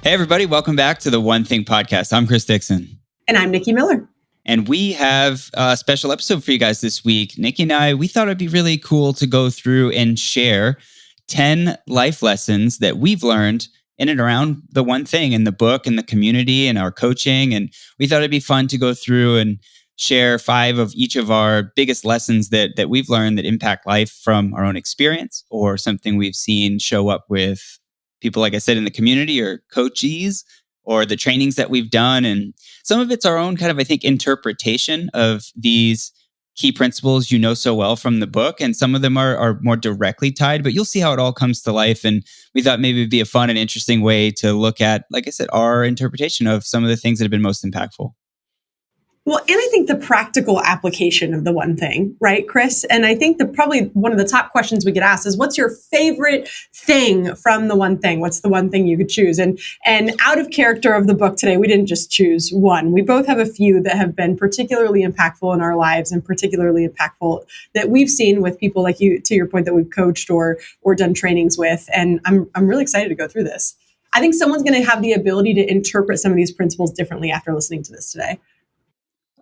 Hey, everybody. Welcome back to the One Thing podcast. I'm Chris Dixon. And I'm Nikki Miller. And we have a special episode for you guys this week. Nikki and I, we thought it'd be really cool to go through and share 10 life lessons that we've learned in and around the one thing in the book and the community and our coaching. And we thought it'd be fun to go through and share 5 of each of our biggest lessons that we've learned that impact life from our own experience or something we've seen show up with people, like I said, in the community or coachees or the trainings that we've done. And some of it's our own kind of, I think, interpretation of these key principles you know so well from the book. And some of them are more directly tied, but you'll see how it all comes to life. And we thought maybe it'd be a fun and interesting way to look at, like I said, our interpretation of some of the things that have been most impactful. Well, and I think the practical application of the one thing, right, Chris? And I think probably one of the top questions we get asked is, what's your favorite thing from the one thing? What's the one thing you could choose? And out of character of the book today, we didn't just choose one. We both have a few that have been particularly impactful in our lives and particularly impactful that we've seen with people like you, to your point, that we've coached or done trainings with. And I'm really excited to go through this. I think someone's going to have the ability to interpret some of these principles differently after listening to this today.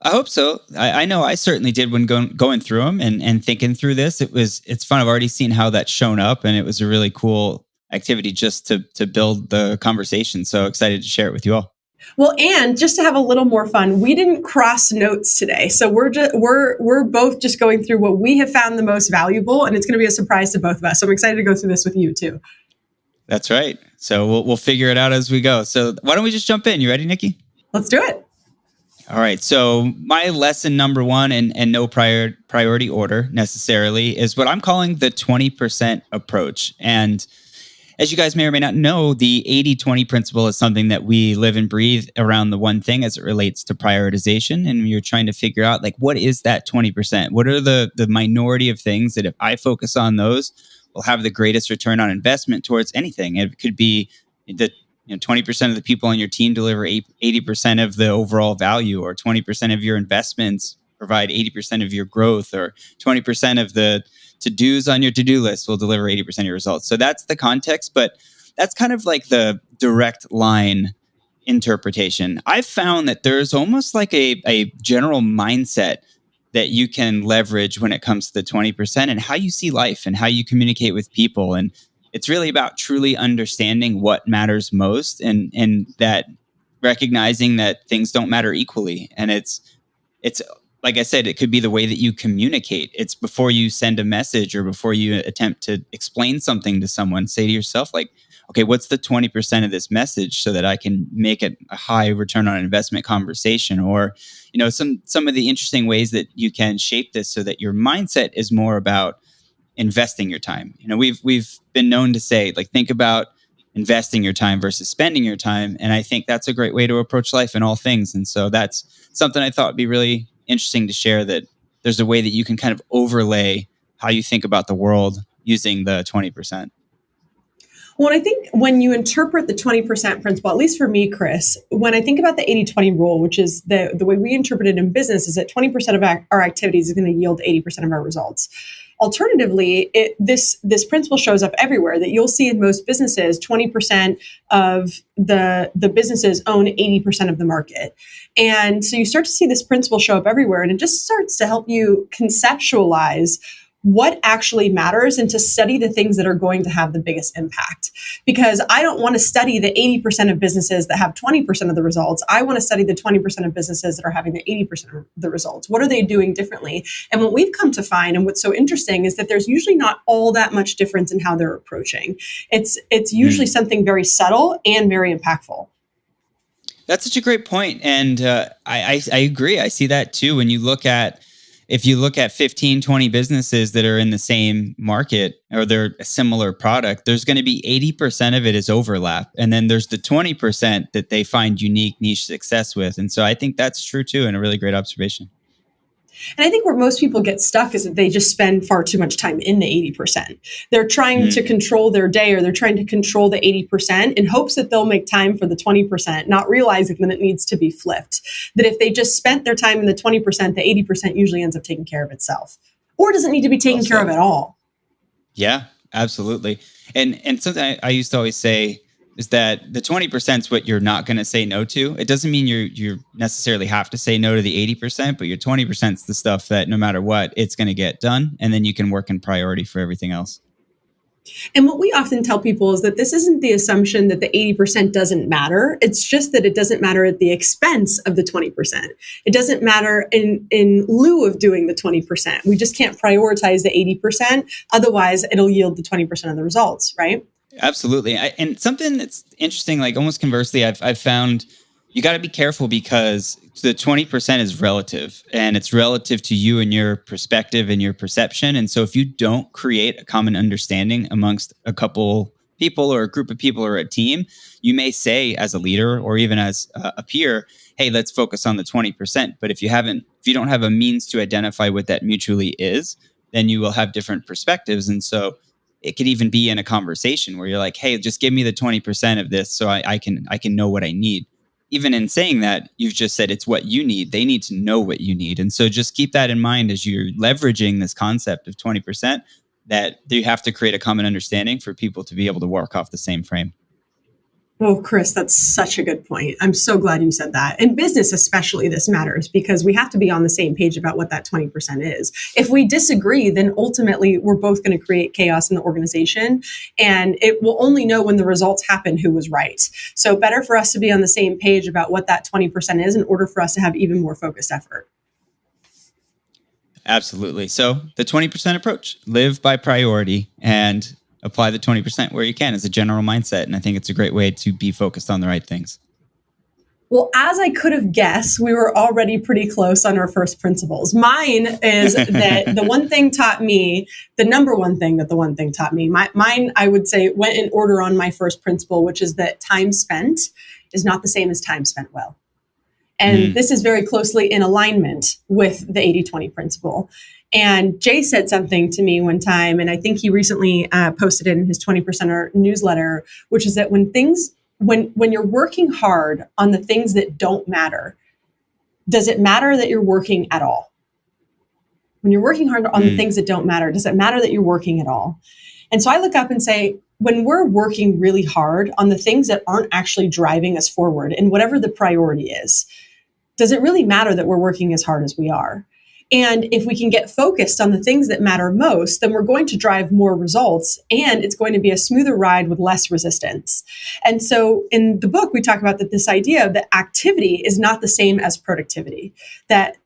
I hope so. I know I certainly did when going through them and thinking through this. It's fun. I've already seen how that's shown up, and it was a really cool activity just to build the conversation. So excited to share it with you all. Well, and just to have a little more fun, we didn't cross notes today, so we're both just going through what we have found the most valuable, and it's going to be a surprise to both of us. So I'm excited to go through this with you too. That's right. So we'll figure it out as we go. So why don't we just jump in? You ready, Nikki? Let's do it. All right. So my lesson number 1, and no priority order necessarily, is what I'm calling the 20% approach. And as you guys may or may not know, the 80-20 principle is something that we live and breathe around the one thing as it relates to prioritization. And you're trying to figure out, like, what is that 20%? What are the minority of things that if I focus on those, will have the greatest return on investment towards anything? It could be the 20% of the people on your team deliver 80% of the overall value, or 20% of your investments provide 80% of your growth, or 20% of the to-dos on your to-do list will deliver 80% of your results. So that's the context, but that's kind of like the direct line interpretation. I've found that there's almost like a general mindset that you can leverage when it comes to the 20% and how you see life and how you communicate with people. And it's really about truly understanding what matters most, and that recognizing that things don't matter equally. And it's like I said, it could be the way that you communicate. It's before you send a message or before you attempt to explain something to someone, say to yourself, like, okay, what's the 20% of this message so that I can make it a high return on investment conversation? Or, some of the interesting ways that you can shape this so that your mindset is more about investing your time. We've been known to say, like, think about investing your time versus spending your time. And I think that's a great way to approach life in all things. And so that's something I thought would be really interesting to share, that there's a way that you can kind of overlay how you think about the world using the 20%. Well, I think when you interpret the 20% principle, at least for me, Chris, when I think about the 80-20 rule, which is the way we interpret it in business, is that 20% of our activities is going to yield 80% of our results. Alternatively, this principle shows up everywhere, that you'll see in most businesses, 20% of the businesses own 80% of the market. And so you start to see this principle show up everywhere, and it just starts to help you conceptualize what actually matters and to study the things that are going to have the biggest impact. Because I don't want to study the 80% of businesses that have 20% of the results. I want to study the 20% of businesses that are having the 80% of the results. What are they doing differently? And what we've come to find, and what's so interesting, is that there's usually not all that much difference in how they're approaching. It's usually something very subtle and very impactful. That's such a great point. And I agree. I see that too. If you look at 15, 20 businesses that are in the same market or they're a similar product, there's going to be 80% of it is overlap. And then there's the 20% that they find unique niche success with. And so I think that's true too, and a really great observation. And I think where most people get stuck is that they just spend far too much time in the 80%. They're trying to control their day, or they're trying to control the 80% in hopes that they'll make time for the 20%, not realizing that it needs to be flipped. That if they just spent their time in the 20%, the 80% usually ends up taking care of itself, or doesn't need to be taken care of at all. Yeah, absolutely. And something I used to always say, is that the 20% is what you're not going to say no to. It doesn't mean you necessarily have to say no to the 80%, but your 20% is the stuff that no matter what, it's going to get done. And then you can work in priority for everything else. And what we often tell people is that this isn't the assumption that the 80% doesn't matter. It's just that it doesn't matter at the expense of the 20%. It doesn't matter in lieu of doing the 20%. We just can't prioritize the 80%. Otherwise, it'll yield the 20% of the results, right? Absolutely. And something that's interesting, like almost conversely, I've found you got to be careful because the 20% is relative and it's relative to you and your perspective and your perception. And so if you don't create a common understanding amongst a couple people or a group of people or a team, you may say as a leader or even as a peer, hey, let's focus on the 20%. But if you don't have a means to identify what that mutually is, then you will have different perspectives. And so it could even be in a conversation where you're like, hey, just give me the 20% of this so I can know what I need. Even in saying that, you've just said it's what you need. They need to know what you need. And so just keep that in mind as you're leveraging this concept of 20%, that you have to create a common understanding for people to be able to work off the same frame. Oh, Chris, that's such a good point. I'm so glad you said that. In business, especially, this matters because we have to be on the same page about what that 20% is. If we disagree, then ultimately we're both going to create chaos in the organization. And it will only know when the results happen who was right. So better for us to be on the same page about what that 20% is in order for us to have even more focused effort. Absolutely. So the 20% approach, live by priority and apply the 20% where you can as a general mindset. And I think it's a great way to be focused on the right things. Well, as I could have guessed, we were already pretty close on our first principles. Mine is that the one thing taught me, the number one thing that the one thing taught me, mine, I would say, went in order on my first principle, which is that time spent is not the same as time spent well. And this is very closely in alignment with the 80-20 principle. And Jay said something to me one time, and I think he recently posted it in his 20%er newsletter, which is that when you're working hard on the things that don't matter, does it matter that you're working at all? When you're working hard on the things that don't matter, does it matter that you're working at all? And so I look up and say, when we're working really hard on the things that aren't actually driving us forward and whatever the priority is, does it really matter that we're working as hard as we are? And if we can get focused on the things that matter most, then we're going to drive more results and it's going to be a smoother ride with less resistance. And so in the book, we talk about this idea that activity is not the same as productivity.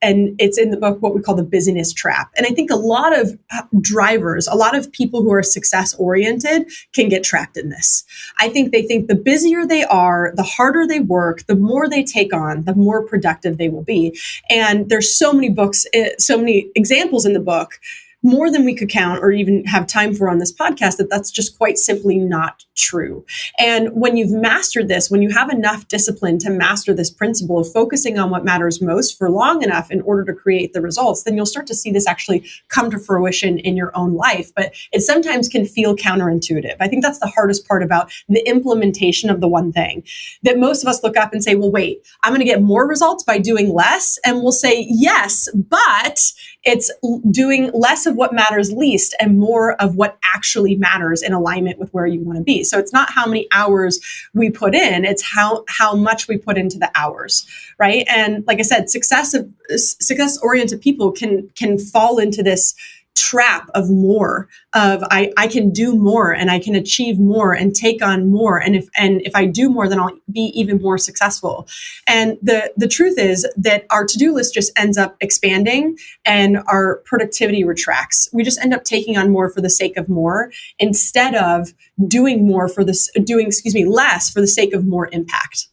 And it's in the book, what we call the busyness trap. And I think a lot of drivers, a lot of people who are success oriented can get trapped in this. I think they think the busier they are, the harder they work, the more they take on, the more productive they will be. And there's so many books, so many examples in the book, more than we could count or even have time for on this podcast, that's just quite simply not true. And when you've mastered this, when you have enough discipline to master this principle of focusing on what matters most for long enough in order to create the results, then you'll start to see this actually come to fruition in your own life. But it sometimes can feel counterintuitive. I think that's the hardest part about the implementation of the one thing, that most of us look up and say, well, wait, I'm going to get more results by doing less. And we'll say, yes, but it's doing less of what matters least and more of what actually matters in alignment with where you want to be. So it's not how many hours we put in, it's how much we put into the hours, right? And like I said, success-oriented people can fall into this trap of more, of I can do more and I can achieve more and take on more. And if I do more, then I'll be even more successful. And the truth is that our to-do list just ends up expanding and our productivity retracts. We just end up taking on more for the sake of more instead of doing less for the sake of more impact.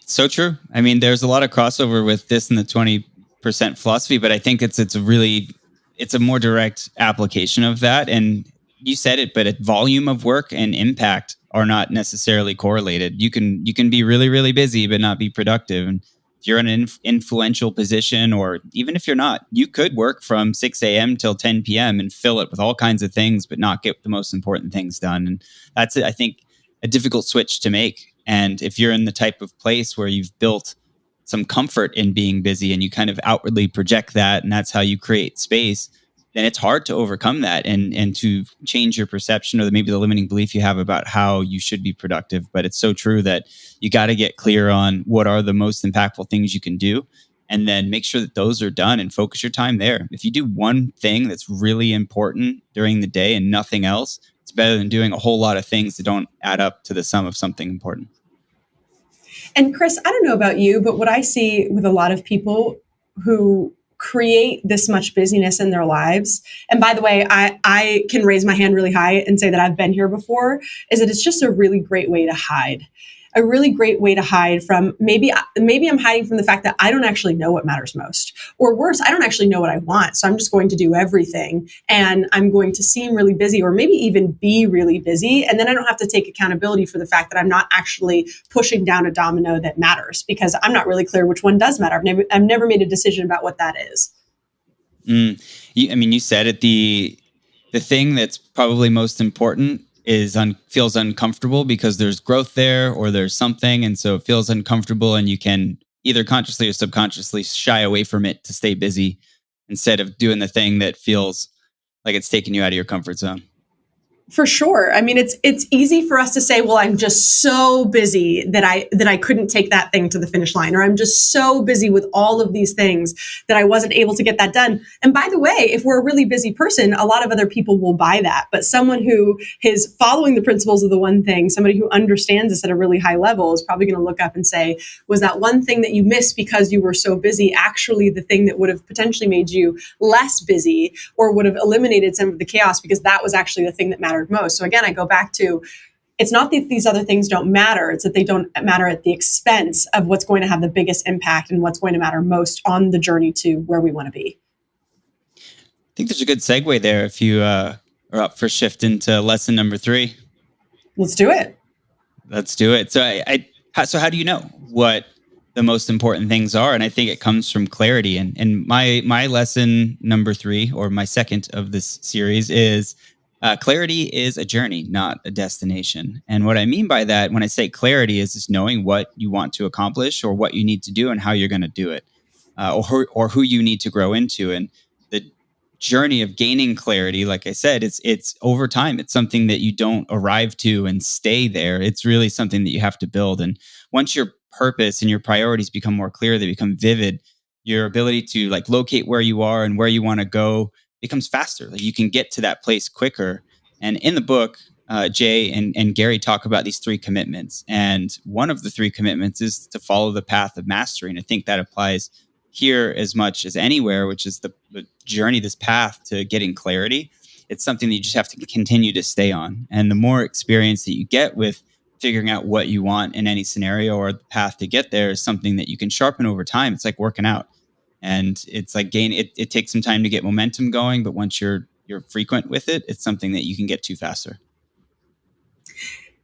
So true. I mean, there's a lot of crossover with this and the 20% philosophy, but I think it's a more direct application of that. And you said it, but volume of work and impact are not necessarily correlated. You can be really, really busy, but not be productive. And if you're in an influential position, or even if you're not, you could work from 6 a.m. till 10 p.m. and fill it with all kinds of things, but not get the most important things done. And that's, I think, a difficult switch to make. And if you're in the type of place where you've built some comfort in being busy and you kind of outwardly project that, and that's how you create space, then it's hard to overcome that and to change your perception or maybe the limiting belief you have about how you should be productive. But it's so true that you got to get clear on what are the most impactful things you can do, and then make sure that those are done and focus your time there. If you do one thing that's really important during the day and nothing else, it's better than doing a whole lot of things that don't add up to the sum of something important. And Chris, I don't know about you, but what I see with a lot of people who create this much busyness in their lives, and by the way, I can raise my hand really high and say that I've been here before, is that it's just a really great way to hide. A really great way to hide from maybe I'm hiding from the fact that I don't actually know what matters most, or worse, I don't actually know what I want, so I'm just going to do everything and I'm going to seem really busy or maybe even be really busy, and then I don't have to take accountability for the fact that I'm not actually pushing down a domino that matters because I'm not really clear which one does matter. I've never made a decision about what that is. I mean, you said it. The thing that's probably most important is feels uncomfortable because there's growth there or there's something, and so it feels uncomfortable, and you can either consciously or subconsciously shy away from it to stay busy instead of doing the thing that feels like it's taking you out of your comfort zone. For sure. I mean, it's easy for us to say, "Well, I'm just so busy that I couldn't take that thing to the finish line," or "I'm just so busy with all of these things that I wasn't able to get that done." And by the way, if we're a really busy person, a lot of other people will buy that. But someone who is following the principles of the one thing, somebody who understands this at a really high level, is probably going to look up and say, "Was that one thing that you missed because you were so busy actually the thing that would have potentially made you less busy or would have eliminated some of the chaos because that was actually the thing that mattered most?" So again, I go back to, it's not that these other things don't matter, it's that they don't matter at the expense of what's going to have the biggest impact and what's going to matter most on the journey to where we want to be. I think there's a good segue there if you are up for shift into lesson number 3. Let's do it. Let's do it. So how do you know what the most important things are? And I think it comes from clarity. And my lesson number 3, or my second of this series, is clarity is a journey, not a destination. And what I mean by that, when I say clarity, is just knowing what you want to accomplish or what you need to do and how you're going to do it, or who you need to grow into. And the journey of gaining clarity, like I said, it's over time. It's something that you don't arrive to and stay there. It's really something that you have to build. And once your purpose and your priorities become more clear, they become vivid, your ability to like locate where you are and where you want to go becomes faster. Like you can get to that place quicker. And in the book, Jay and Gary talk about these 3 commitments. And one of the 3 commitments is to follow the path of mastery. And I think that applies here as much as anywhere, which is the journey, this path to getting clarity. It's something that you just have to continue to stay on. And the more experience that you get with figuring out what you want in any scenario or the path to get there is something that you can sharpen over time. It's like working out. And it's like it takes some time to get momentum going, but once you're frequent with it, it's something that you can get to faster.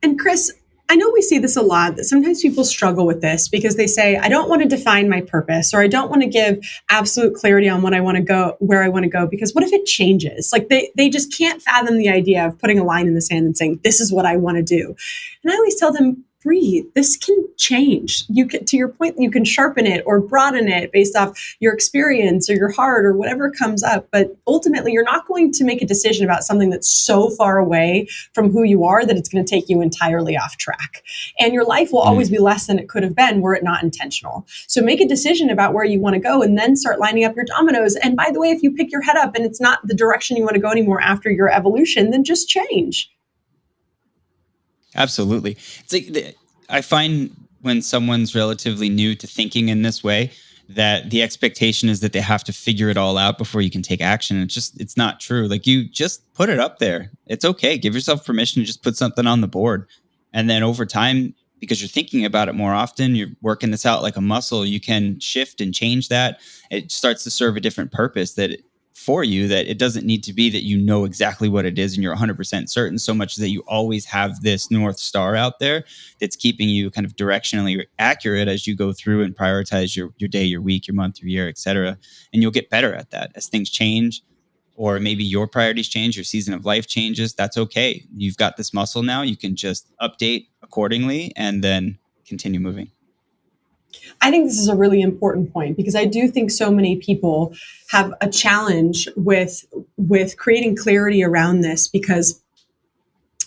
And Chris, I know we see this a lot, that sometimes people struggle with this because they say, "I don't want to define my purpose," or "I don't want to give absolute clarity on what I want to go, where I want to go, because what if it changes?" Like they just can't fathom the idea of putting a line in the sand and saying, "This is what I want to do." And I always tell them, breathe. This can change. You can, to your point, you can sharpen it or broaden it based off your experience or your heart or whatever comes up. But ultimately, you're not going to make a decision about something that's so far away from who you are that it's going to take you entirely off track. And your life will always be less than it could have been were it not intentional. So make a decision about where you want to go and then start lining up your dominoes. And by the way, if you pick your head up and it's not the direction you want to go anymore after your evolution, then just change. Absolutely. It's like I find when someone's relatively new to thinking in this way, that the expectation is that they have to figure it all out before you can take action. It's not true. Like you just put it up there. It's okay. Give yourself permission to just put something on the board. And then over time, because you're thinking about it more often, you're working this out like a muscle, you can shift and change that. It starts to serve a different purpose for you, that it doesn't need to be that you know exactly what it is and you're 100% certain, so much that you always have this North Star out there that's keeping you kind of directionally accurate as you go through and prioritize your day, your week, your month, your year, etc. And you'll get better at that as things change, or maybe your priorities change, your season of life changes. That's okay. You've got this muscle now. You can just update accordingly and then continue moving. I think this is a really important point because I do think so many people have a challenge with creating clarity around this because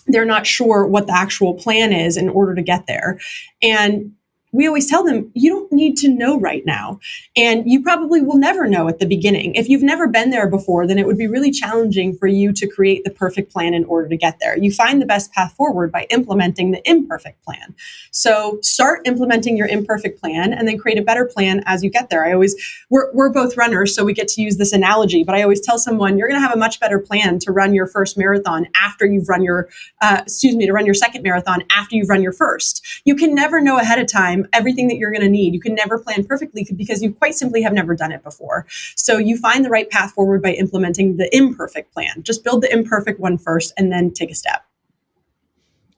they're not sure what the actual plan is in order to get there. And we always tell them, you don't need to know right now. And you probably will never know at the beginning. If you've never been there before, then it would be really challenging for you to create the perfect plan in order to get there. You find the best path forward by implementing the imperfect plan. So start implementing your imperfect plan and then create a better plan as you get there. We're both runners, so we get to use this analogy, but I always tell someone, you're going to have a much better plan to run your first marathon after you've run to run your second marathon after you've run your first. You can never know ahead of time everything that you're going to need. You can never plan perfectly because you quite simply have never done it before. So you find the right path forward by implementing the imperfect plan. Just build the imperfect one first and then take a step.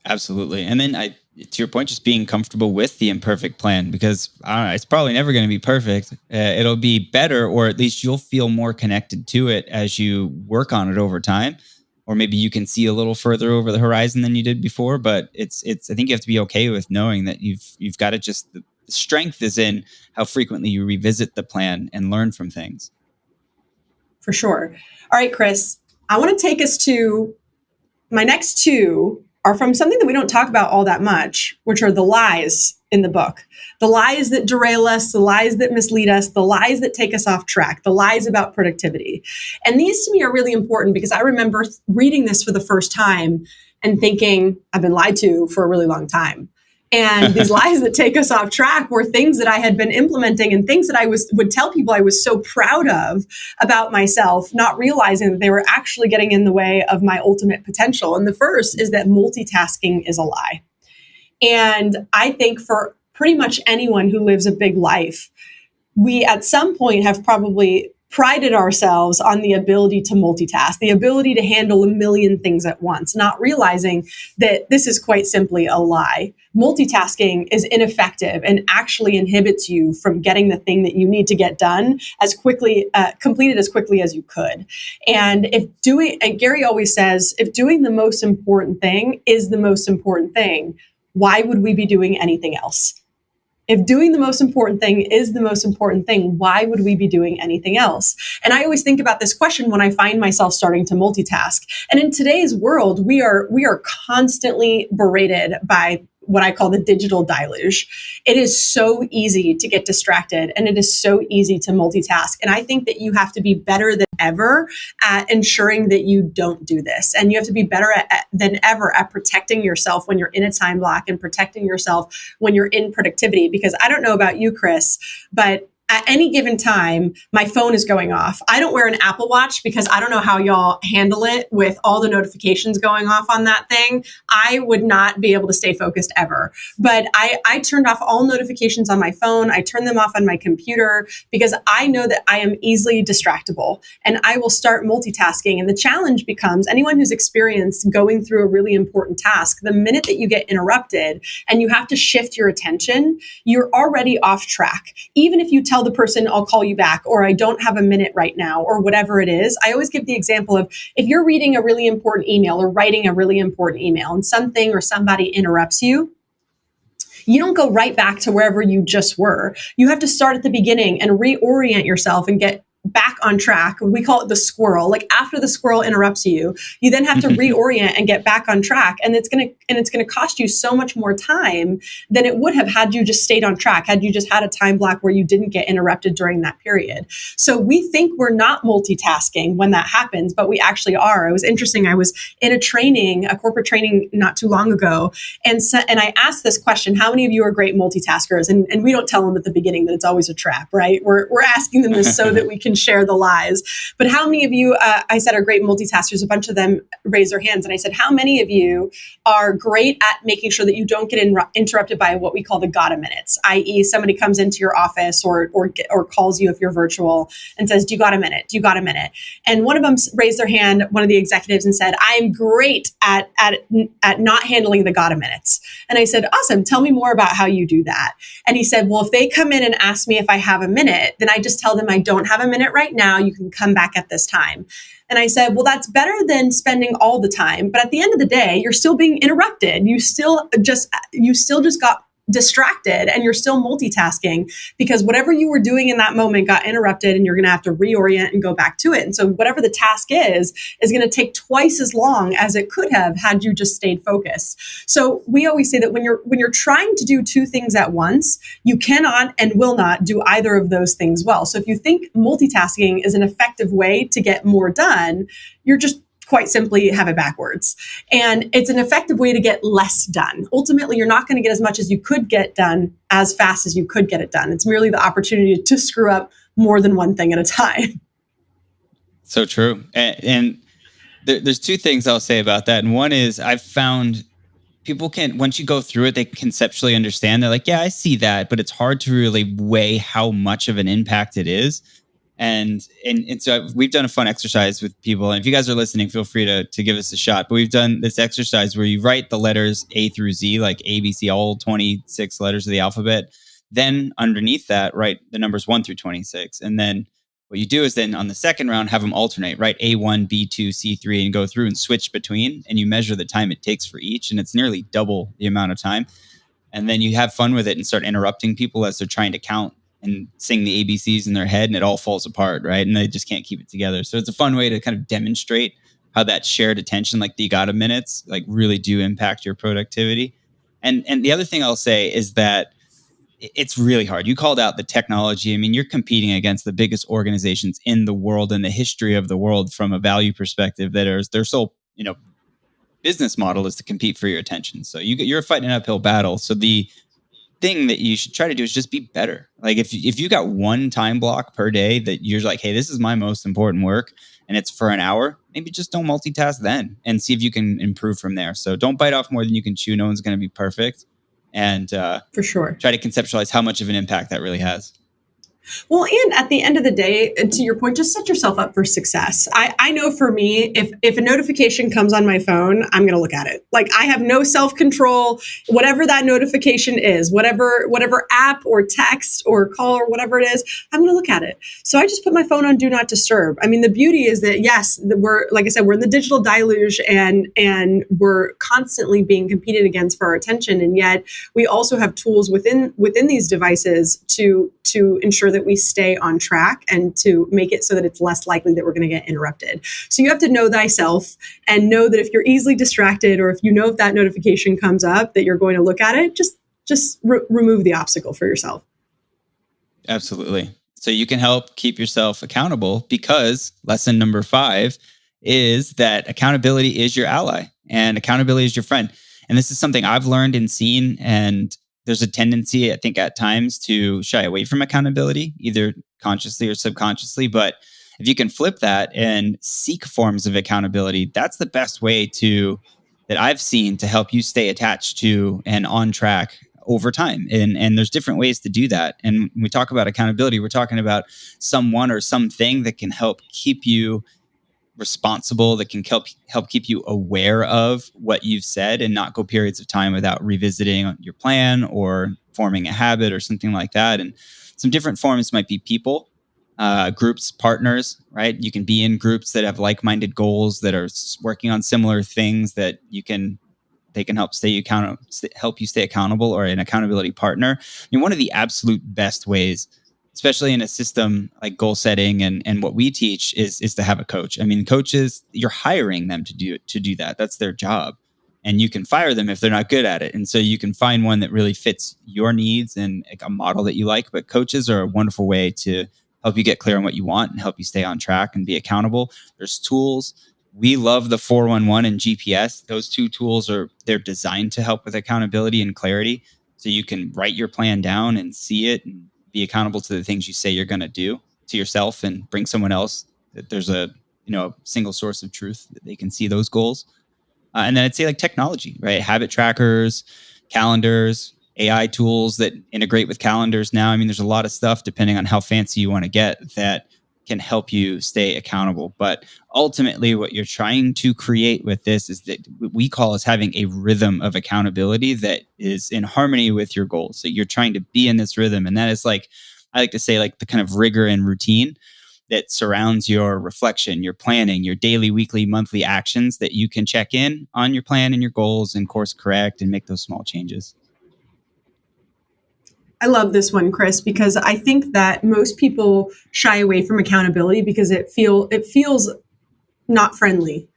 Absolutely. And then to your point, just being comfortable with the imperfect plan, because it's probably never going to be perfect. It'll be better, or at least you'll feel more connected to it as you work on it over time. Or maybe you can see a little further over the horizon than you did before. But it's I think you have to be okay with knowing that you've got to just, the strength is in how frequently you revisit the plan and learn from things. For sure. All right, Chris, I want to take us to my next two are from something that we don't talk about all that much, which are the lies in the book. The lies that derail us, the lies that mislead us, the lies that take us off track, the lies about productivity. And these to me are really important because I remember reading this for the first time and thinking, I've been lied to for a really long time. And these lies that take us off track were things that I had been implementing and things that I would tell people I was so proud of about myself, not realizing that they were actually getting in the way of my ultimate potential. And the first is that multitasking is a lie. And I think for pretty much anyone who lives a big life, we at some point have probably prided ourselves on the ability to multitask, the ability to handle a million things at once, not realizing that this is quite simply a lie. Multitasking is ineffective and actually inhibits you from getting the thing that you need to get done as quickly, completed as quickly as you could. And and Gary always says, if doing the most important thing is the most important thing, why would we be doing anything else? If doing the most important thing is the most important thing, why would we be doing anything else? And I always think about this question when I find myself starting to multitask. And in today's world, we are constantly berated by what I call the digital deluge. It is so easy to get distracted and it is so easy to multitask. And I think that you have to be better than ever at ensuring that you don't do this. And you have to be better than ever at protecting yourself when you're in a time block and protecting yourself when you're in productivity. Because I don't know about you, Chris, but at any given time, my phone is going off. I don't wear an Apple Watch because I don't know how y'all handle it with all the notifications going off on that thing. I would not be able to stay focused ever. But I turned off all notifications on my phone. I turned them off on my computer because I know that I am easily distractible and I will start multitasking. And the challenge becomes anyone who's experienced going through a really important task, the minute that you get interrupted and you have to shift your attention, you're already off track. Even if you tell the person, I'll call you back, or I don't have a minute right now, or whatever it is. I always give the example of if you're reading a really important email or writing a really important email and something or somebody interrupts you, you don't go right back to wherever you just were. You have to start at the beginning and reorient yourself and get back on track. We call it the squirrel. Like after the squirrel interrupts you, you then have to reorient and get back on track. And it's going to cost you so much more time than it would have had you just stayed on track, had you just had a time block where you didn't get interrupted during that period. So we think we're not multitasking when that happens, but we actually are. It was interesting. I was in a corporate training not too long ago. And I asked this question, how many of you are great multitaskers? And we don't tell them at the beginning that it's always a trap, right? We're asking them this so that we can share the lies. But how many of you, I said, are great multitaskers? A bunch of them raised their hands. And I said, how many of you are great at making sure that you don't get interrupted by what we call the gotta minutes, i.e. somebody comes into your office or calls you if you're virtual and says, do you got a minute? Do you got a minute? And one of them raised their hand, one of the executives, and said, I'm great at not handling the gotta minutes. And I said, awesome. Tell me more about how you do that. And he said, well, if they come in and ask me if I have a minute, then I just tell them I don't have a minute right now. You can come back at this time. And I said, well, that's better than spending all the time. But at the end of the day, you're still being interrupted. You still just got distracted and you're still multitasking because whatever you were doing in that moment got interrupted and you're going to have to reorient and go back to it. And so whatever the task is going to take twice as long as it could have had you just stayed focused. So we always say that when you're trying to do two things at once, you cannot and will not do either of those things well. So if you think multitasking is an effective way to get more done, you're just quite simply have it backwards. And it's an effective way to get less done. Ultimately, you're not going to get as much as you could get done as fast as you could get it done. It's merely the opportunity to screw up more than one thing at a time. So true. And there's two things I'll say about that. And one is I've found people can, once you go through it, they conceptually understand. They're like, yeah, I see that, but it's hard to really weigh how much of an impact it is. And so we've done a fun exercise with people. And if you guys are listening, feel free to give us a shot. But we've done this exercise where you write the letters A through Z, like A, B, C, all 26 letters of the alphabet. Then underneath that, write the numbers 1 through 26. And then what you do is then on the second round, have them alternate, right? A1, B2, C3, and go through and switch between. And you measure the time it takes for each. And it's nearly double the amount of time. And then you have fun with it and start interrupting people as they're trying to count and sing the ABCs in their head, and it all falls apart, right? And they just can't keep it together. So it's a fun way to kind of demonstrate how that shared attention, like the Igata minutes, like really do impact your productivity. And the other thing I'll say is that it's really hard. You called out the technology. I mean, you're competing against the biggest organizations in the world and the history of the world from a value perspective that are their sole, business model is to compete for your attention. So you're fighting an uphill battle. So the thing that you should try to do is just be better. Like if you got one time block per day that you're like, hey, this is my most important work and it's for an hour, maybe just don't multitask then and see if you can improve from there. So don't bite off more than you can chew. No one's going to be perfect. And For sure. try to conceptualize how much of an impact that really has. Well, and at the end of the day, to your point, just set yourself up for success. I know for me, if a notification comes on my phone, I'm going to look at it. Like I have no self-control, whatever that notification is, whatever app or text or call or whatever it is, I'm going to look at it. So I just put my phone on do not disturb. I mean, the beauty is that yes, we're, like I said, we're in the digital deluge and we're constantly being competed against for our attention. And yet we also have tools within these devices to ensure that we stay on track and to make it so that it's less likely that we're going to get interrupted. So you have to know thyself and know that if you're easily distracted or if you know if that notification comes up that you're going to look at it, just remove the obstacle for yourself. Absolutely. So you can help keep yourself accountable because lesson number 5 is that accountability is your ally and accountability is your friend. And this is something I've learned and seen. And there's a tendency, I think, at times to shy away from accountability, either consciously or subconsciously. But if you can flip that and seek forms of accountability, that's the best way that I've seen to help you stay attached to and on track over time. And there's different ways to do that. And when we talk about accountability, we're talking about someone or something that can help keep you responsible, that can help keep you aware of what you've said and not go periods of time without revisiting your plan or forming a habit or something like that. And some different forms might be people, groups, partners, right? You can be in groups that have like-minded goals that are working on similar things that they can help help you stay accountable, or an accountability partner. I mean, one of the absolute best ways, especially in a system like goal setting and what we teach, is to have a coach. I mean, coaches, you're hiring them to do that. That's their job. And you can fire them if they're not good at it. And so you can find one that really fits your needs and a model that you like. But coaches are a wonderful way to help you get clear on what you want and help you stay on track and be accountable. There's tools. We love the 411 and GPS. Those two tools they're designed to help with accountability and clarity. So you can write your plan down and see it and be accountable to the things you say you're going to do to yourself and bring someone else that there's a single source of truth that they can see those goals. And then I'd say like technology, right? Habit trackers, calendars, AI tools that integrate with calendars now. I mean, there's a lot of stuff depending on how fancy you want to get that can help you stay accountable. But ultimately, what you're trying to create with this is that what we call as having a rhythm of accountability that is in harmony with your goals. So you're trying to be in this rhythm. And that is like, I like to say, like the kind of rigor and routine that surrounds your reflection, your planning, your daily, weekly, monthly actions that you can check in on your plan and your goals and course correct and make those small changes. I love this one, Chris, because I think that most people shy away from accountability because it feels not friendly,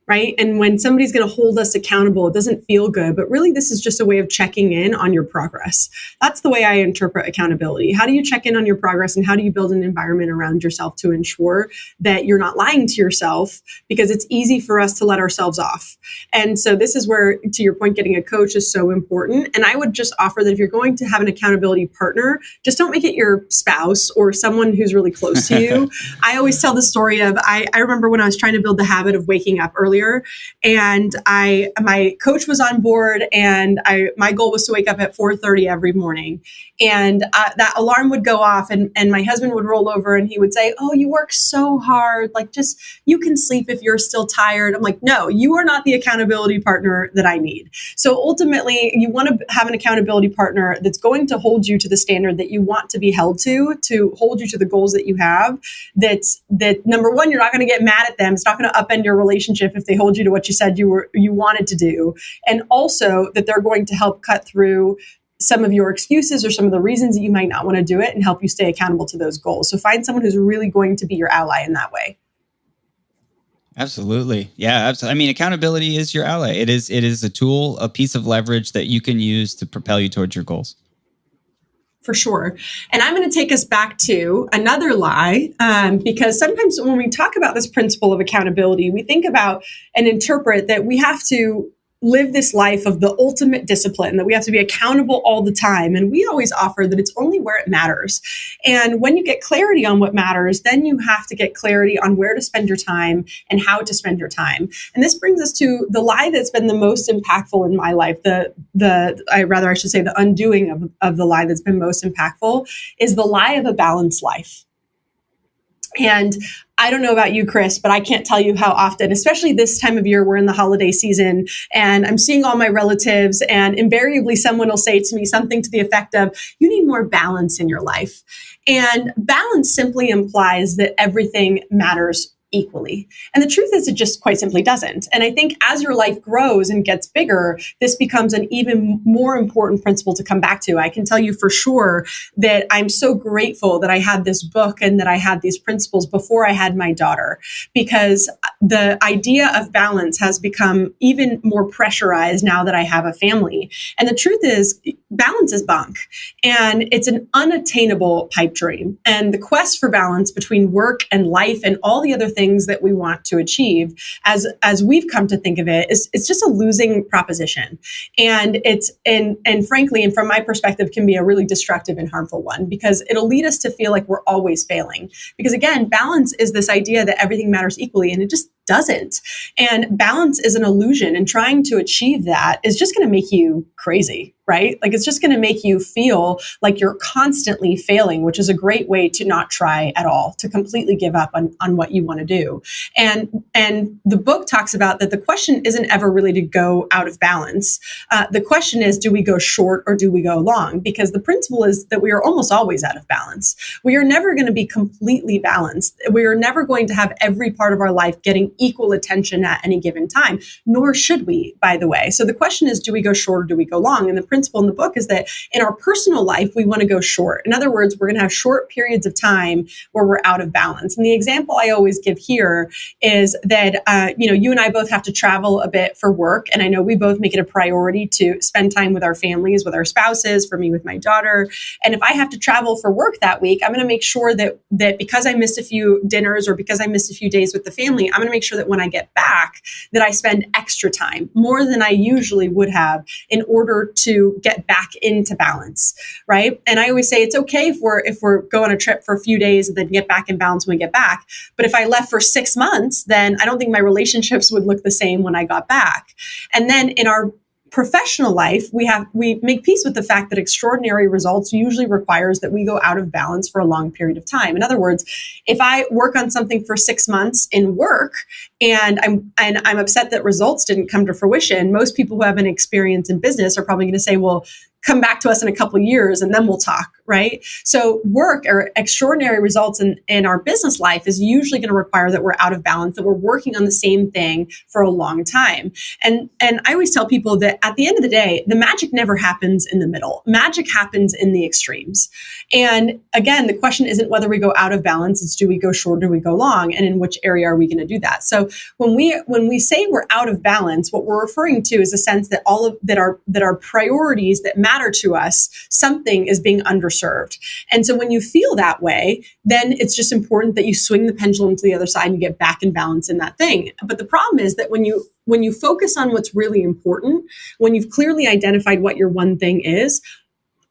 right? And when somebody's going to hold us accountable, it doesn't feel good. But really, this is just a way of checking in on your progress. That's the way I interpret accountability. How do you check in on your progress, and how do you build an environment around yourself to ensure that you're not lying to yourself? Because it's easy for us to let ourselves off. And so this is where, to your point, getting a coach is so important. And I would just offer that if you're going to have an accountability partner, just don't make it your spouse or someone who's really close to you. I always tell the story of, I remember when I was trying to build the habit of waking up earlier, and my coach was on board, and my goal was to wake up at 4:30 every morning, and that alarm would go off, and my husband would roll over and he would say, "Oh, you work so hard, like, just, you can sleep if you're still tired." I'm like, "No, you are not the accountability partner that I need." So ultimately, you want to have an accountability partner that's going to hold you to the standard that you want to be held to hold you to the goals that you have. That number one, you're not going to get mad at them. It's not going to upend your relationship if they hold you to what you said you wanted to do. And also that they're going to help cut through some of your excuses or some of the reasons that you might not want to do it, and help you stay accountable to those goals. So find someone who's really going to be your ally in that way. Absolutely. Yeah, absolutely. I mean, accountability is your ally. It is a tool, a piece of leverage that you can use to propel you towards your goals. For sure. And I'm going to take us back to another lie, because sometimes when we talk about this principle of accountability, we think about and interpret that we have to live this life of the ultimate discipline, that we have to be accountable all the time. And we always offer that it's only where it matters. And when you get clarity on what matters, then you have to get clarity on where to spend your time and how to spend your time. And this brings us to the lie that's been the most impactful in my life. I should say the undoing of the lie that's been most impactful is the lie of a balanced life. And I don't know about you, Chris, but I can't tell you how often, especially this time of year, we're in the holiday season, and I'm seeing all my relatives, and invariably someone will say to me something to the effect of, "You need more balance in your life." And balance simply implies that everything matters equally. And the truth is, it just quite simply doesn't. And I think as your life grows and gets bigger, this becomes an even more important principle to come back to. I can tell you for sure that I'm so grateful that I had this book and that I had these principles before I had my daughter, because the idea of balance has become even more pressurized now that I have a family. And the truth is, balance is bunk, and it's an unattainable pipe dream. And the quest for balance between work and life and all the other things that we want to achieve, as we've come to think of it, it's just a losing proposition. And and frankly, and from my perspective, can be a really destructive and harmful one, because it'll lead us to feel like we're always failing. Because again, balance is this idea that everything matters equally, and it just doesn't. And balance is an illusion, and trying to achieve that is just going to make you crazy, right? Like, it's just going to make you feel like you're constantly failing, which is a great way to not try at all, to completely give up on what you want to do. And the book talks about that the question isn't ever really to go out of balance. The question is, do we go short or do we go long? Because the principle is that we are almost always out of balance. We are never going to be completely balanced. We are never going to have every part of our life getting equal attention at any given time, nor should we, by the way. So the question is, do we go short or do we go long? And the principle in the book is that in our personal life, we want to go short. In other words, we're going to have short periods of time where we're out of balance. And the example I always give here is that, you and I both have to travel a bit for work. And I know we both make it a priority to spend time with our families, with our spouses, for me with my daughter. And if I have to travel for work that week, I'm going to make sure that because I missed a few dinners or because I missed a few days with the family, I'm going to make sure that when I get back, that I spend extra time, more than I usually would have, in order to get back into balance, right? And I always say it's okay if we're go on a trip for a few days and then get back in balance when we get back. But if I left for 6 months, then I don't think my relationships would look the same when I got back. And then in our professional life, we make peace with the fact that extraordinary results usually requires that we go out of balance for a long period of time. In other words, if I work on something for 6 months in work and I'm upset that results didn't come to fruition, most people who have an experience in business are probably going to say, well, come back to us in a couple of years and then we'll talk, right? So work or extraordinary results in our business life is usually going to require that we're out of balance, that we're working on the same thing for a long time. And I always tell people that at the end of the day, the magic never happens in the middle. Magic happens in the extremes. And again, the question isn't whether we go out of balance, it's do we go short or do we go long, and in which area are we going to do that? So when we say we're out of balance, what we're referring to is a sense that all of that our priorities that matter to us, something is being underserved. And so when you feel that way, then it's just important that you swing the pendulum to the other side and get back in balance in that thing. But the problem is that when you focus on what's really important, when you've clearly identified what your one thing is,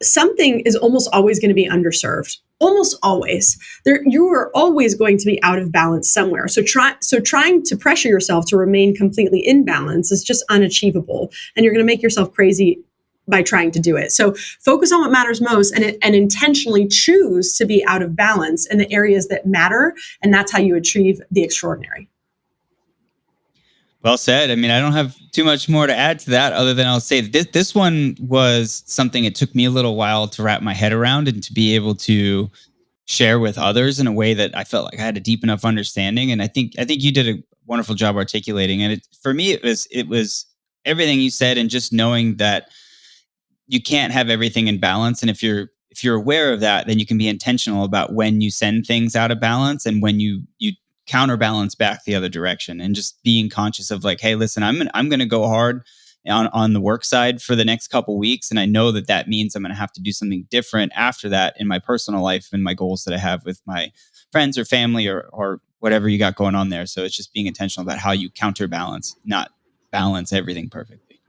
something is almost always going to be underserved. Almost always. You are always going to be out of balance somewhere. So trying to pressure yourself to remain completely in balance is just unachievable, and you're going to make yourself crazy by trying to do it. So focus on what matters most, and intentionally choose to be out of balance in the areas that matter, and that's how you achieve the extraordinary. Well said. I mean, I don't have too much more to add to that other than I'll say that this one was something it took me a little while to wrap my head around and to be able to share with others in a way that I felt like I had a deep enough understanding. And I think you did a wonderful job articulating. And for me, it was everything you said, and just knowing that you can't have everything in balance. And if you're aware of that, then you can be intentional about when you send things out of balance and when you counterbalance back the other direction, and just being conscious of like, hey, listen, I'm going to go hard on the work side for the next couple weeks, and I know that that means I'm going to have to do something different after that in my personal life and my goals that I have with my friends or family, or whatever you got going on there. So it's just being intentional about how you counterbalance, not balance everything perfectly.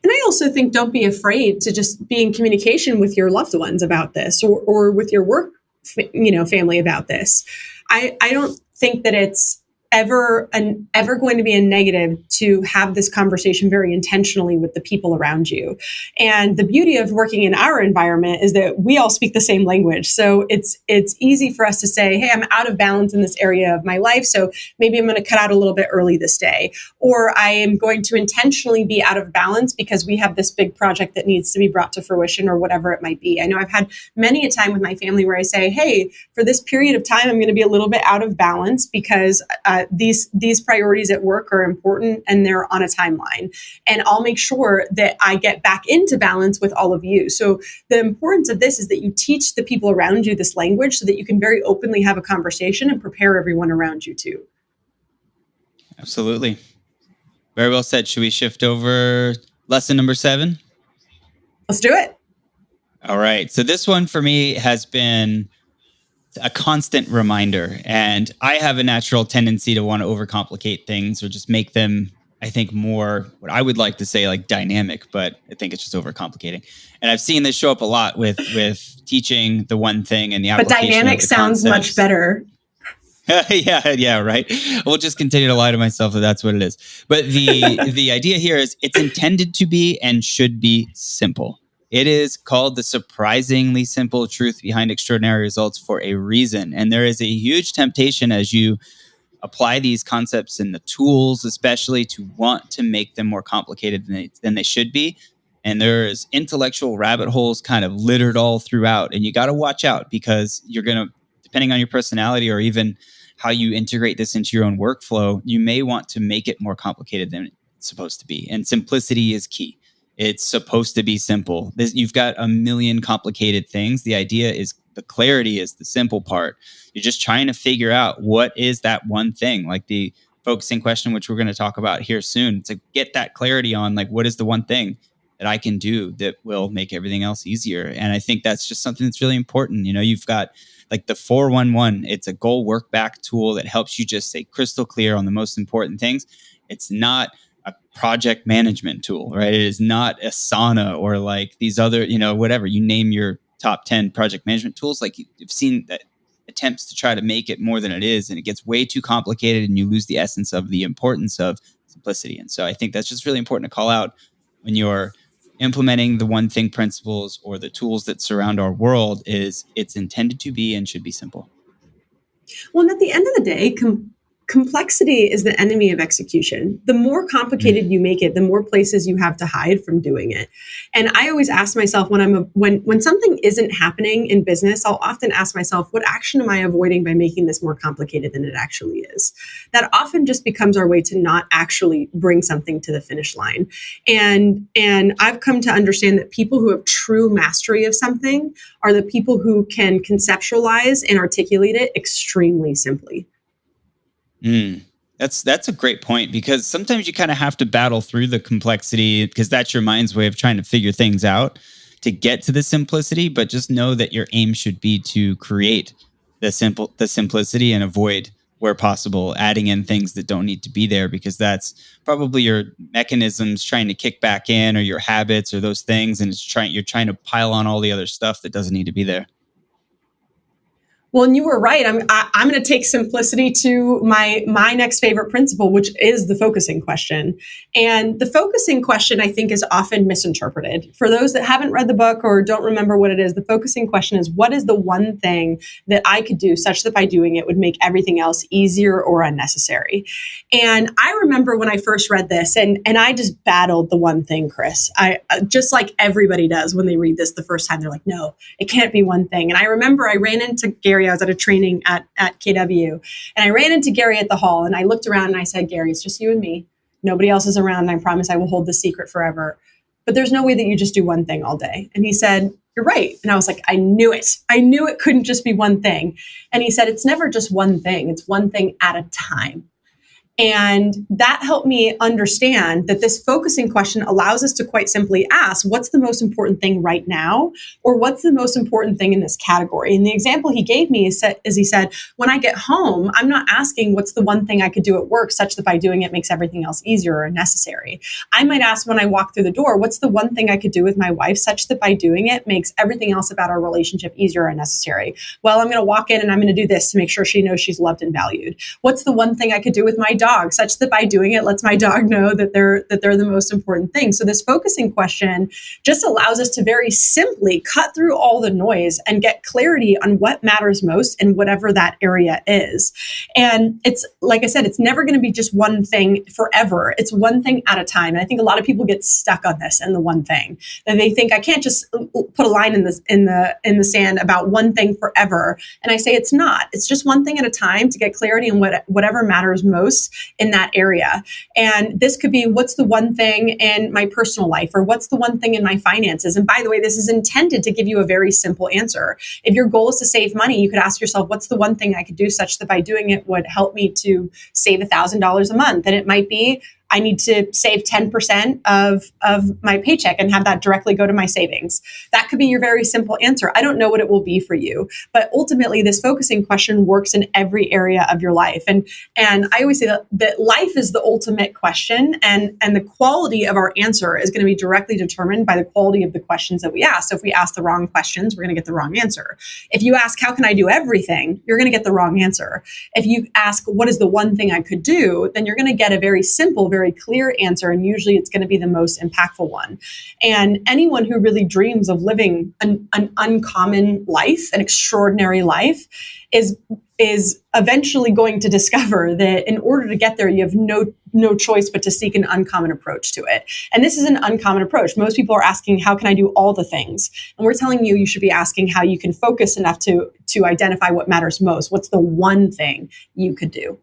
And I also think don't be afraid to just be in communication with your loved ones about this, or with your work, family about this. I don't think that it's ever going to be a negative to have this conversation very intentionally with the people around you. And the beauty of working in our environment is that we all speak the same language. So it's easy for us to say, hey, I'm out of balance in this area of my life, so maybe I'm going to cut out a little bit early this day. Or I am going to intentionally be out of balance because we have this big project that needs to be brought to fruition, or whatever it might be. I know I've had many a time with my family where I say, hey, for this period of time, I'm going to be a little bit out of balance because these priorities at work are important and they're on a timeline. And I'll make sure that I get back into balance with all of you. So the importance of this is that you teach the people around you this language so that you can very openly have a conversation and prepare everyone around you too. Absolutely. Very well said. Should we shift over lesson number 7? Let's do it. All right. So this one for me has been a constant reminder. And I have a natural tendency to want to overcomplicate things or just make them, I think, more what I would like to say like dynamic, but I think it's just overcomplicating. And I've seen this show up a lot with teaching the one thing and the But application dynamic of the sounds much concepts. better. Yeah, right. We'll just continue to lie to myself that that's what it is. But the idea here is it's intended to be and should be simple. It is called the surprisingly simple truth behind extraordinary results for a reason. And there is a huge temptation as you apply these concepts and the tools, especially, to want to make them more complicated than they should be. And there's intellectual rabbit holes kind of littered all throughout. And you got to watch out because you're going to, depending on your personality or even how you integrate this into your own workflow, you may want to make it more complicated than it's supposed to be. And simplicity is key. It's supposed to be simple. You've got a million complicated things. The idea is the clarity is the simple part. You're just trying to figure out what is that one thing, like the focusing question, which we're going to talk about here soon, to get that clarity on like what is the one thing that I can do that will make everything else easier. And I think that's just something that's really important. You've got like the 411. It's a goal work back tool that helps you just stay crystal clear on the most important things. It's not a project management tool, right? It is not Asana or like these other, whatever you name your top 10 project management tools. Like you've seen that attempts to try to make it more than it is, and it gets way too complicated and you lose the essence of the importance of simplicity. And so I think that's just really important to call out when you're implementing the one thing principles or the tools that surround our world. Is it's intended to be and should be simple. Well, and at the end of the day, complexity is the enemy of execution. The more complicated you make it, the more places you have to hide from doing it. And I always ask myself when something isn't happening in business, I'll often ask myself, what action am I avoiding by making this more complicated than it actually is? That often just becomes our way to not actually bring something to the finish line. And I've come to understand that people who have true mastery of something are the people who can conceptualize and articulate it extremely simply. Mm. That's a great point, because sometimes you kind of have to battle through the complexity, because that's your mind's way of trying to figure things out to get to the simplicity. But just know that your aim should be to create the simplicity, and avoid, where possible, adding in things that don't need to be there, because that's probably your mechanisms trying to kick back in, or your habits, or those things, and you're trying to pile on all the other stuff that doesn't need to be there. Well, and you were right. I'm going to take simplicity to my next favorite principle, which is the focusing question. And the focusing question, I think, is often misinterpreted. For those that haven't read the book or don't remember what it is, the focusing question is, what is the one thing that I could do such that by doing it would make everything else easier or unnecessary? And I remember when I first read this, and I just battled the one thing, Chris. I just like everybody does when they read this the first time, they're like, no, it can't be one thing. And I remember I ran into Gary. I was at a training at KW, and I ran into Gary at the hall, and I looked around and I said, Gary, it's just you and me. Nobody else is around, and I promise I will hold this secret forever. But there's no way that you just do one thing all day. And he said, you're right. And I was like, I knew it. I knew it couldn't just be one thing. And he said, it's never just one thing. It's one thing at a time. And that helped me understand that this focusing question allows us to quite simply ask, what's the most important thing right now? Or what's the most important thing in this category? And the example he gave me is he said, when I get home, I'm not asking what's the one thing I could do at work such that by doing it makes everything else easier or necessary. I might ask when I walk through the door, what's the one thing I could do with my wife such that by doing it makes everything else about our relationship easier or necessary? Well, I'm going to walk in and I'm going to do this to make sure she knows she's loved and valued. What's the one thing I could do with my dog such that by doing it lets my dog know that they're the most important thing? So this focusing question just allows us to very simply cut through all the noise and get clarity on what matters most in whatever that area is. And it's like I said, it's never going to be just one thing forever. It's one thing at a time. And I think a lot of people get stuck on this and the one thing, that they think I can't just put a line in the sand about one thing forever. And I say it's not. It's just one thing at a time to get clarity on whatever matters most in that area. And this could be, what's the one thing in my personal life, or what's the one thing in my finances? And by the way, this is intended to give you a very simple answer. If your goal is to save money, you could ask yourself, what's the one thing I could do such that by doing it would help me to save $1,000 a month? And it might be, I need to save 10% of my paycheck and have that directly go to my savings. That could be your very simple answer. I don't know what it will be for you, but ultimately this focusing question works in every area of your life. And I always say that life is the ultimate question, and the quality of our answer is going to be directly determined by the quality of the questions that we ask. So if we ask the wrong questions, we're going to get the wrong answer. If you ask, how can I do everything? You're going to get the wrong answer. If you ask, what is the one thing I could do? Then you're going to get a very simple, very clear answer, and usually it's going to be the most impactful one. And anyone who really dreams of living an uncommon life, an extraordinary life, is eventually going to discover that in order to get there, you have no choice but to seek an uncommon approach to it. And this is an uncommon approach. Most people are asking, how can I do all the things? And we're telling you, you should be asking how you can focus enough to identify what matters most. What's the one thing you could do?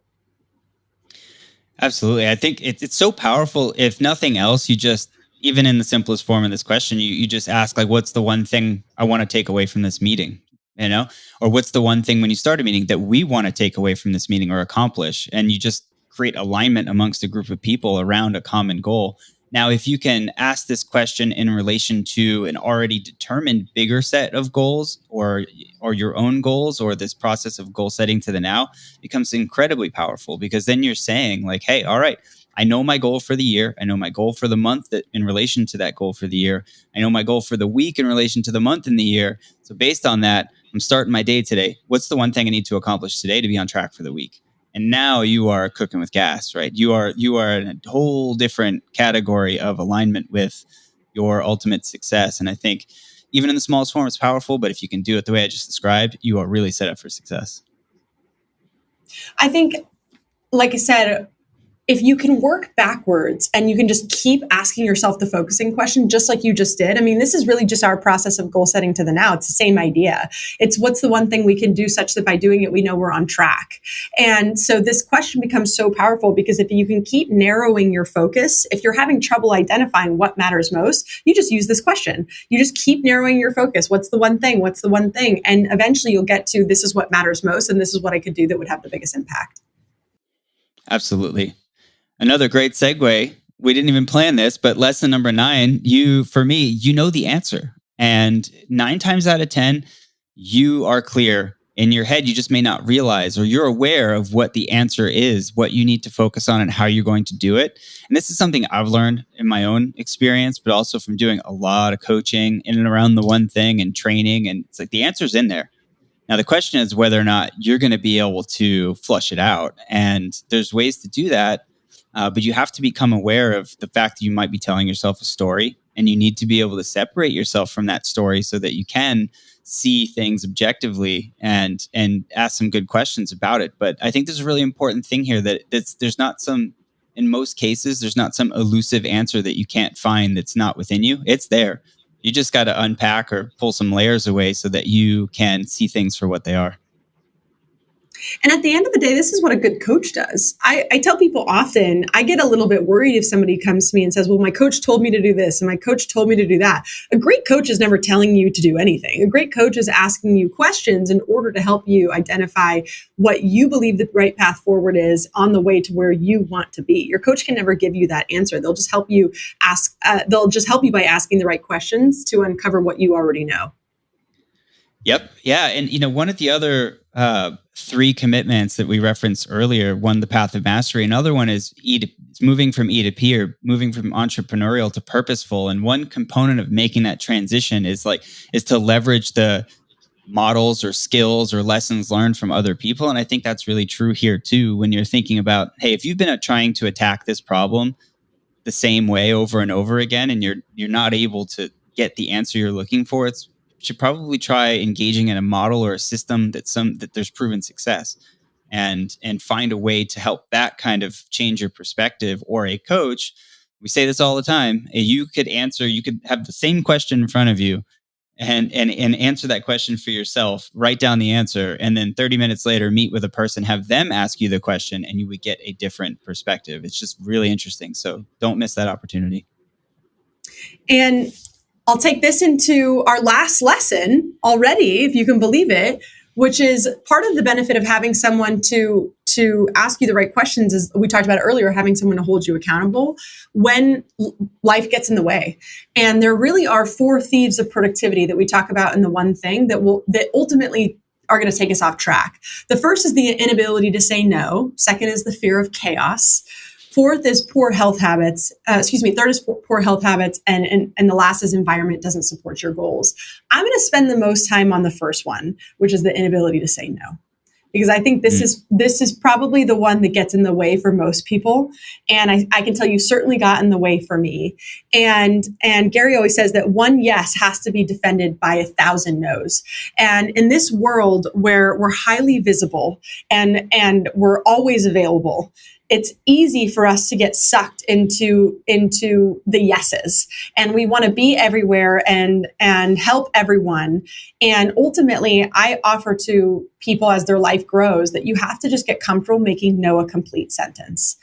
Absolutely. I think it's so powerful. If nothing else, you just, even in the simplest form of this question, you just ask, like, what's the one thing I want to take away from this meeting? You know, or what's the one thing when you start a meeting that we want to take away from this meeting or accomplish? And you just create alignment amongst a group of people around a common goal. Now, if you can ask this question in relation to an already determined bigger set of goals, or your own goals, or this process of goal setting to the now, becomes incredibly powerful, because then you're saying, like, hey, all right, I know my goal for the year. I know my goal for the month that in relation to that goal for the year. I know my goal for the week in relation to the month and the year. So based on that, I'm starting my day today. What's the one thing I need to accomplish today to be on track for the week? And now you are cooking with gas, right? You are in a whole different category of alignment with your ultimate success. And I think even in the smallest form, it's powerful. But if you can do it the way I just described, you are really set up for success. I think, like I said, if you can work backwards and you can just keep asking yourself the focusing question, just like you just did. I mean, this is really just our process of goal setting to the now. It's the same idea. It's what's the one thing we can do such that by doing it, we know we're on track. And so this question becomes so powerful because if you can keep narrowing your focus, if you're having trouble identifying what matters most, you just use this question. You just keep narrowing your focus. What's the one thing? What's the one thing? And eventually you'll get to this is what matters most. And this is what I could do that would have the biggest impact. Absolutely. Another great segue. We didn't even plan this, but lesson number 9, for me, you know the answer. And 9 times out of 10, you are clear in your head. You just may not realize, or you're aware of what the answer is, what you need to focus on and how you're going to do it. And this is something I've learned in my own experience, but also from doing a lot of coaching in and around the one thing and training. And it's like the answer's in there. Now, the question is whether or not you're going to be able to flush it out. And there's ways to do that. But you have to become aware of the fact that you might be telling yourself a story, and you need to be able to separate yourself from that story so that you can see things objectively and ask some good questions about it. But I think there's a really important thing here that there's not some, in most cases, there's not some elusive answer that you can't find that's not within you. It's there. You just got to unpack or pull some layers away so that you can see things for what they are. And at the end of the day, this is what a good coach does. I tell people often, I get a little bit worried if somebody comes to me and says, well, my coach told me to do this and my coach told me to do that. A great coach is never telling you to do anything. A great coach is asking you questions in order to help you identify what you believe the right path forward is on the way to where you want to be. Your coach can never give you that answer. They'll just help you by asking the right questions to uncover what you already know. Yep. Yeah. And, one of the other 3 commitments that we referenced earlier, one, the path of mastery. Another one is moving from E to P, or moving from entrepreneurial to purposeful. And one component of making that transition is to leverage the models or skills or lessons learned from other people. And I think that's really true here too, when you're thinking about, hey, if you've been trying to attack this problem the same way over and over again, and you're not able to get the answer you're looking for, you should probably try engaging in a model or a system that there's proven success, and find a way to help that kind of change your perspective. Or a coach, we say this all the time, you could have the same question in front of you, and answer that question for yourself, write down the answer, and then 30 minutes later meet with a person, have them ask you the question, and you would get a different perspective. It's just really interesting. So don't miss that opportunity. And I'll take this into our last lesson already, if you can believe it, which is part of the benefit of having someone to ask you the right questions, is we talked about earlier, having someone to hold you accountable when life gets in the way. And there really are 4 thieves of productivity that we talk about in the one thing that ultimately are going to take us off track. The first is the inability to say no. Second is the fear of chaos. Fourth is poor health habits. Third is poor health habits. And the last is environment doesn't support your goals. I'm going to spend the most time on the first one, which is the inability to say no. Because I think this is probably the one that gets in the way for most people. And I can tell you certainly got in the way for me. And Gary always says that one yes has to be defended by 1,000 no's. And in this world where we're highly visible and we're always available, it's easy for us to get sucked into the yeses, and we want to be everywhere and help everyone. And ultimately, I offer to people as their life grows that you have to just get comfortable making no a complete sentence.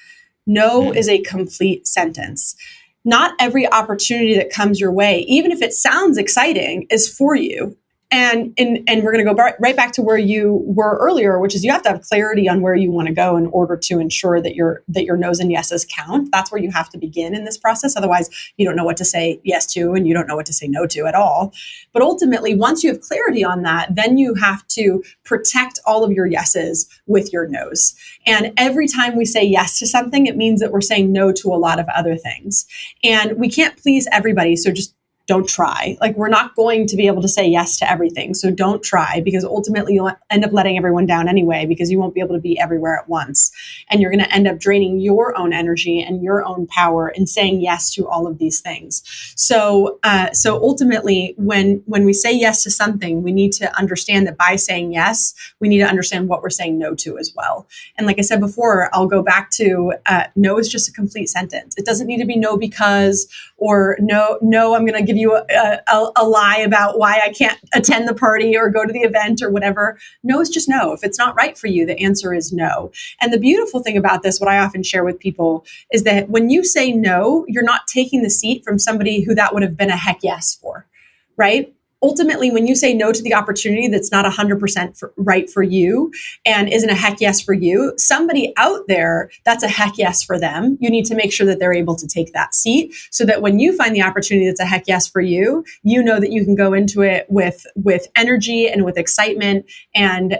No is a complete sentence. Not every opportunity that comes your way, even if it sounds exciting, is for you. And we're going to go right back to where you were earlier, which is you have to have clarity on where you want to go in order to ensure that your no's and yeses count. That's where you have to begin in this process. Otherwise, you don't know what to say yes to, and you don't know what to say no to at all. But ultimately, once you have clarity on that, then you have to protect all of your yeses with your no's. And every time we say yes to something, it means that we're saying no to a lot of other things. And we can't please everybody. So just don't try. Like, we're not going to be able to say yes to everything. So don't try, because ultimately you'll end up letting everyone down anyway, because you won't be able to be everywhere at once. And you're going to end up draining your own energy and your own power in saying yes to all of these things. So ultimately, when we say yes to something, we need to understand that by saying yes, we need to understand what we're saying no to as well. And like I said before, I'll go back to no is just a complete sentence. It doesn't need to be no because, or no, I'm going to give you a lie about why I can't attend the party or go to the event or whatever. No is just no. If it's not right for you, the answer is no. And the beautiful thing about this, what I often share with people, is that when you say no, you're not taking the seat from somebody who that would have been a heck yes for, right? Ultimately, when you say no to the opportunity that's not 100% right for you and isn't a heck yes for you, somebody out there, that's a heck yes for them. You need to make sure that they're able to take that seat, so that when you find the opportunity that's a heck yes for you, you know that you can go into it with energy and with excitement and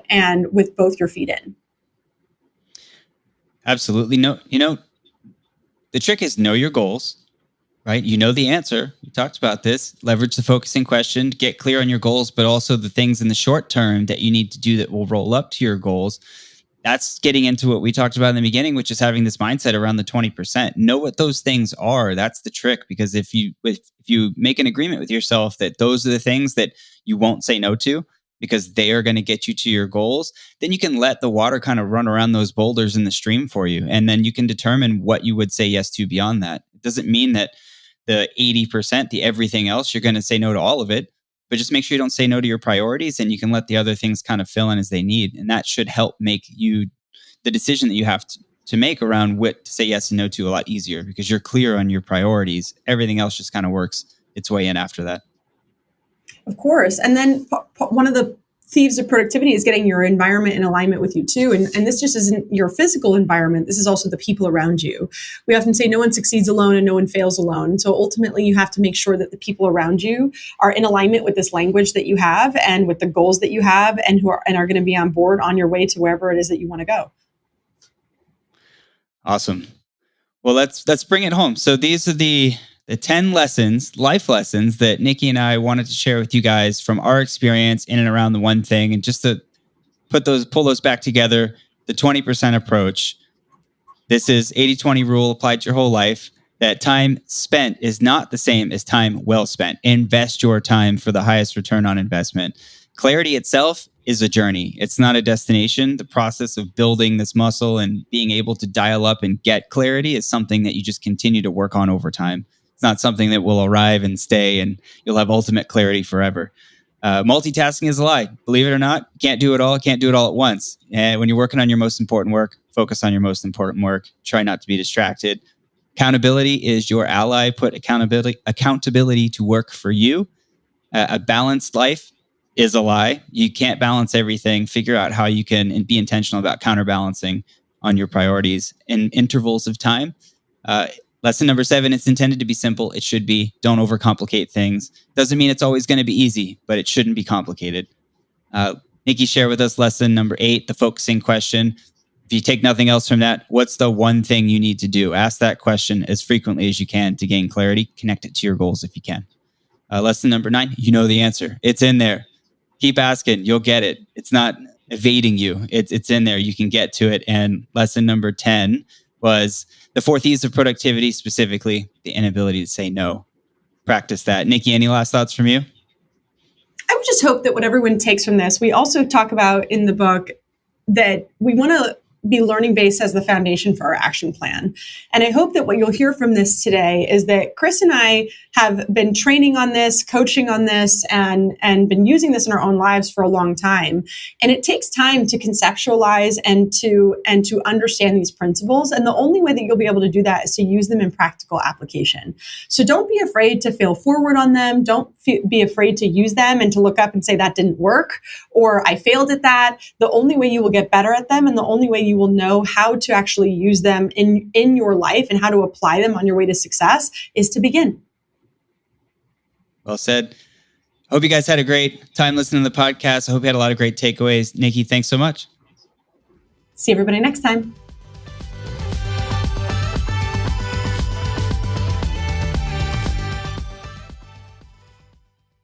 with both your feet in. Absolutely. No, the trick is know your goals, right? You know the answer. We talked about this. Leverage the focusing question, get clear on your goals, but also the things in the short term that you need to do that will roll up to your goals. That's getting into what we talked about in the beginning, which is having this mindset around the 20%. Know what those things are. That's the trick, because if you make an agreement with yourself that those are the things that you won't say no to because they are going to get you to your goals, then you can let the water kind of run around those boulders in the stream for you. And then you can determine what you would say yes to beyond that. It doesn't mean that the 80%, the everything else, you're going to say no to all of it, but just make sure you don't say no to your priorities, and you can let the other things kind of fill in as they need. And that should help make you the decision that you have to make around what to say yes and no to a lot easier, because you're clear on your priorities. Everything else just kind of works its way in after that. Of course. And then one of the thieves of productivity is getting your environment in alignment with you too. And this just isn't your physical environment. This is also the people around you. We often say no one succeeds alone and no one fails alone. So ultimately you have to make sure that the people around you are in alignment with this language that you have and with the goals that you have, and who are going to be on board on your way to wherever it is that you want to go. Awesome. Well, let's bring it home. So these are the 10 lessons, life lessons, that Nikki and I wanted to share with you guys from our experience in and around the one thing, and just to pull those back together. The 20% approach. This is 80-20 rule applied to your whole life. That time spent is not the same as time well spent. Invest your time for the highest return on investment. Clarity itself is a journey. It's not a destination. The process of building this muscle and being able to dial up and get clarity is something that you just continue to work on over time. It's not something that will arrive and stay and you'll have ultimate clarity forever. Multitasking is a lie. Believe it or not, can't do it all. Can't do it all at once. And when you're working on your most important work, focus on your most important work. Try not to be distracted. Accountability is your ally. Put accountability to work for you. A balanced life is a lie. You can't balance everything. Figure out how you can and be intentional about counterbalancing on your priorities in intervals of time. Lesson number 7, it's intended to be simple. It should be. Don't overcomplicate things. Doesn't mean it's always going to be easy, but it shouldn't be complicated. Nikki, share with us lesson number 8, the focusing question. If you take nothing else from that, what's the one thing you need to do? Ask that question as frequently as you can to gain clarity. Connect it to your goals if you can. Lesson number 9, you know the answer. It's in there. Keep asking. You'll get it. It's not evading you. It's in there. You can get to it. And lesson number 10 was the 4 E's of productivity, specifically the inability to say no. Practice that. Nikki, any last thoughts from you? I would just hope that what everyone takes from this, we also talk about in the book that we want to be learning based as the foundation for our action plan. And I hope that what you'll hear from this today is that Chris and I have been training on this, coaching on this, and been using this in our own lives for a long time. And it takes time to conceptualize and to understand these principles. And the only way that you'll be able to do that is to use them in practical application. So don't be afraid to fail forward on them. Don't be afraid to use them and to look up and say that didn't work, or I failed at that. The only way you will get better at them, and the only way you will know how to actually use them in your life and how to apply them on your way to success, is to begin. Well said. Hope you guys had a great time listening to the podcast. I hope you had a lot of great takeaways. Nikki, thanks so much. See everybody next time.